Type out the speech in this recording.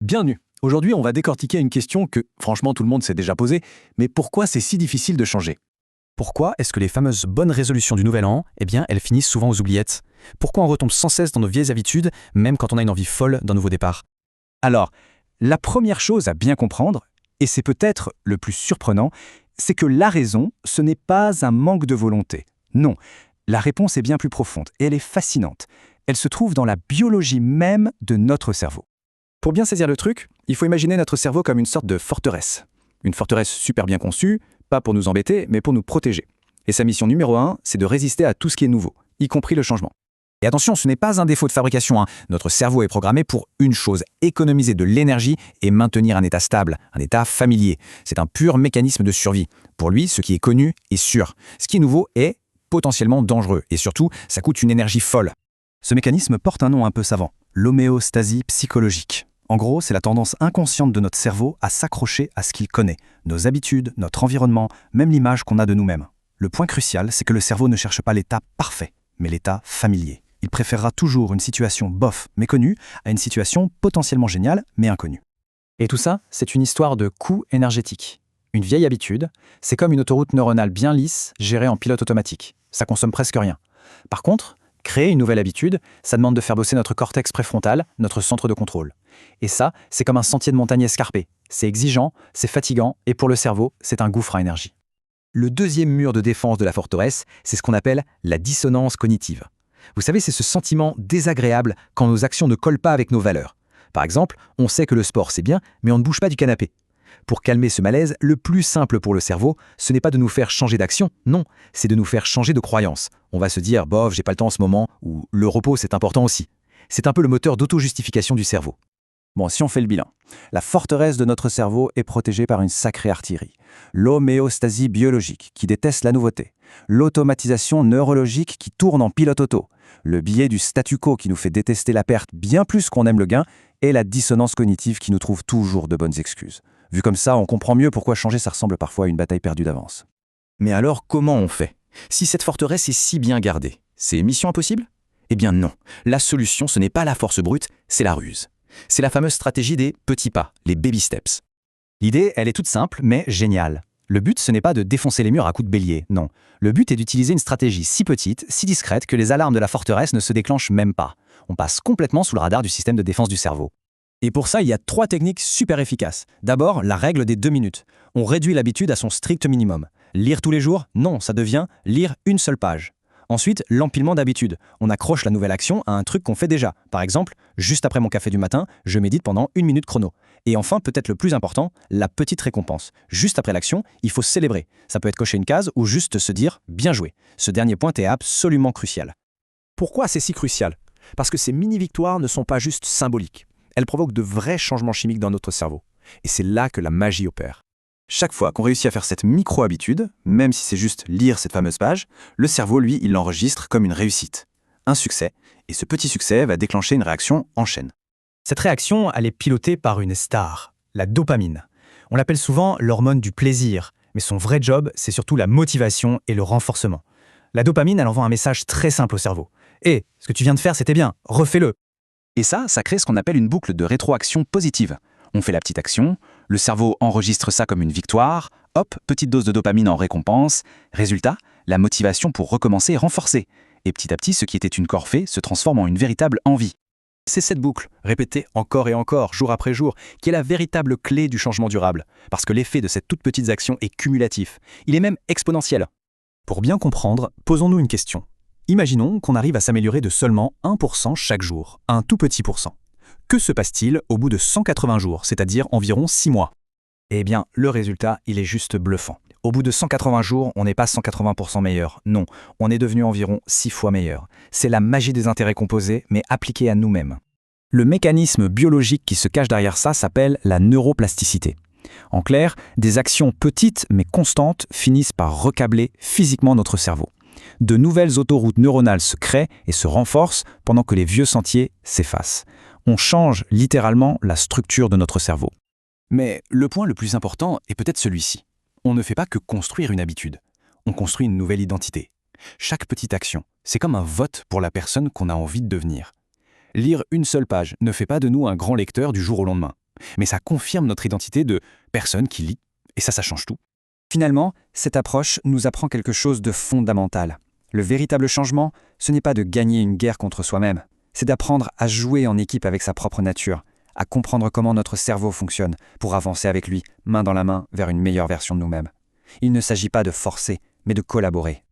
Bienvenue. Aujourd'hui, on va décortiquer une question que, franchement, tout le monde s'est déjà posée, mais pourquoi c'est si difficile de changer? Pourquoi est-ce que les fameuses bonnes résolutions du nouvel an, elles finissent souvent aux oubliettes? Pourquoi on retombe sans cesse dans nos vieilles habitudes, même quand on a une envie folle d'un nouveau départ? Alors, la première chose à bien comprendre, et c'est peut-être le plus surprenant, c'est que la raison, ce n'est pas un manque de volonté. Non, la réponse est bien plus profonde et elle est fascinante. Elle se trouve dans la biologie même de notre cerveau. Pour bien saisir le truc, il faut imaginer notre cerveau comme une sorte de forteresse. Une forteresse super bien conçue, pas pour nous embêter, mais pour nous protéger. Et sa mission numéro 1, c'est de résister à tout ce qui est nouveau, y compris le changement. Et attention, ce n'est pas un défaut de fabrication. Notre cerveau est programmé pour une chose, économiser de l'énergie et maintenir un état stable, un état familier. C'est un pur mécanisme de survie. Pour lui, ce qui est connu est sûr. Ce qui est nouveau est potentiellement dangereux. Et surtout, ça coûte une énergie folle. Ce mécanisme porte un nom un peu savant, l'homéostasie psychologique. En gros, c'est la tendance inconsciente de notre cerveau à s'accrocher à ce qu'il connaît, nos habitudes, notre environnement, même l'image qu'on a de nous-mêmes. Le point crucial, c'est que le cerveau ne cherche pas l'état parfait, mais l'état familier. Il préférera toujours une situation bof, méconnue, à une situation potentiellement géniale, mais inconnue. Et tout ça, c'est une histoire de coût énergétique. Une vieille habitude, c'est comme une autoroute neuronale bien lisse, gérée en pilote automatique. Ça consomme presque rien. Par contre, créer une nouvelle habitude, ça demande de faire bosser notre cortex préfrontal, notre centre de contrôle. Et ça, c'est comme un sentier de montagne escarpé. C'est exigeant, c'est fatigant, et pour le cerveau, c'est un gouffre à énergie. Le deuxième mur de défense de la forteresse, c'est ce qu'on appelle la dissonance cognitive. Vous savez, c'est ce sentiment désagréable quand nos actions ne collent pas avec nos valeurs. Par exemple, on sait que le sport c'est bien, mais on ne bouge pas du canapé. Pour calmer ce malaise, le plus simple pour le cerveau, ce n'est pas de nous faire changer d'action, non, c'est de nous faire changer de croyance. On va se dire, bof, j'ai pas le temps en ce moment, ou le repos c'est important aussi. C'est un peu le moteur d'auto-justification du cerveau. Bon, si on fait le bilan, la forteresse de notre cerveau est protégée par une sacrée artillerie. L'homéostasie biologique, qui déteste la nouveauté. L'automatisation neurologique qui tourne en pilote auto. Le biais du statu quo qui nous fait détester la perte bien plus qu'on aime le gain. Et la dissonance cognitive qui nous trouve toujours de bonnes excuses. Vu comme ça, on comprend mieux pourquoi changer ça ressemble parfois à une bataille perdue d'avance. Mais alors, comment on fait? Si cette forteresse est si bien gardée, c'est mission impossible? Eh bien non, la solution ce n'est pas la force brute, c'est la ruse. C'est la fameuse stratégie des petits pas, les baby steps. L'idée, elle est toute simple, mais géniale. Le but, ce n'est pas de défoncer les murs à coups de bélier, non. Le but est d'utiliser une stratégie si petite, si discrète, que les alarmes de la forteresse ne se déclenchent même pas. On passe complètement sous le radar du système de défense du cerveau. Et pour ça, il y a 3 techniques super efficaces. D'abord, la règle des 2 minutes. On réduit l'habitude à son strict minimum. Lire tous les jours? Non, ça devient lire une seule page. Ensuite, l'empilement d'habitudes. On accroche la nouvelle action à un truc qu'on fait déjà. Par exemple, juste après mon café du matin, je médite pendant 1 minute chrono. Et enfin, peut-être le plus important, la petite récompense. Juste après l'action, il faut célébrer. Ça peut être cocher une case ou juste se dire « bien joué ». Ce dernier point est absolument crucial. Pourquoi c'est si crucial? Parce que ces mini-victoires ne sont pas juste symboliques. Elles provoquent de vrais changements chimiques dans notre cerveau. Et c'est là que la magie opère. Chaque fois qu'on réussit à faire cette micro-habitude, même si c'est juste lire cette fameuse page, le cerveau, lui, il l'enregistre comme une réussite. Un succès, et ce petit succès va déclencher une réaction en chaîne. Cette réaction, elle est pilotée par une star, la dopamine. On l'appelle souvent l'hormone du plaisir, mais son vrai job, c'est surtout la motivation et le renforcement. La dopamine, elle envoie un message très simple au cerveau. « Hé, ce que tu viens de faire, c'était bien, refais-le !» Et ça crée ce qu'on appelle une boucle de rétroaction positive. On fait la petite action, le cerveau enregistre ça comme une victoire, hop, petite dose de dopamine en récompense. Résultat, la motivation pour recommencer est renforcée. Et petit à petit, ce qui était une corvée se transforme en une véritable envie. C'est cette boucle, répétée encore et encore, jour après jour, qui est la véritable clé du changement durable. Parce que l'effet de cette toute petite action est cumulatif. Il est même exponentiel. Pour bien comprendre, posons-nous une question. Imaginons qu'on arrive à s'améliorer de seulement 1% chaque jour, un tout petit pourcent. Que se passe-t-il au bout de 180 jours, c'est-à-dire environ 6 mois? Eh bien, le résultat, il est juste bluffant. Au bout de 180 jours, on n'est pas 180% meilleur. Non, on est devenu environ 6 fois meilleur. C'est la magie des intérêts composés, mais appliquée à nous-mêmes. Le mécanisme biologique qui se cache derrière ça s'appelle la neuroplasticité. En clair, des actions petites mais constantes finissent par recabler physiquement notre cerveau. De nouvelles autoroutes neuronales se créent et se renforcent pendant que les vieux sentiers s'effacent. On change littéralement la structure de notre cerveau. Mais le point le plus important est peut-être celui-ci. On ne fait pas que construire une habitude. On construit une nouvelle identité. Chaque petite action, c'est comme un vote pour la personne qu'on a envie de devenir. Lire une seule page ne fait pas de nous un grand lecteur du jour au lendemain. mais ça confirme notre identité de personne qui lit, et ça change tout. Finalement, cette approche nous apprend quelque chose de fondamental. Le véritable changement, ce n'est pas de gagner une guerre contre soi-même, c'est d'apprendre à jouer en équipe avec sa propre nature, à comprendre comment notre cerveau fonctionne pour avancer avec lui, main dans la main, vers une meilleure version de nous-mêmes. Il ne s'agit pas de forcer, mais de collaborer.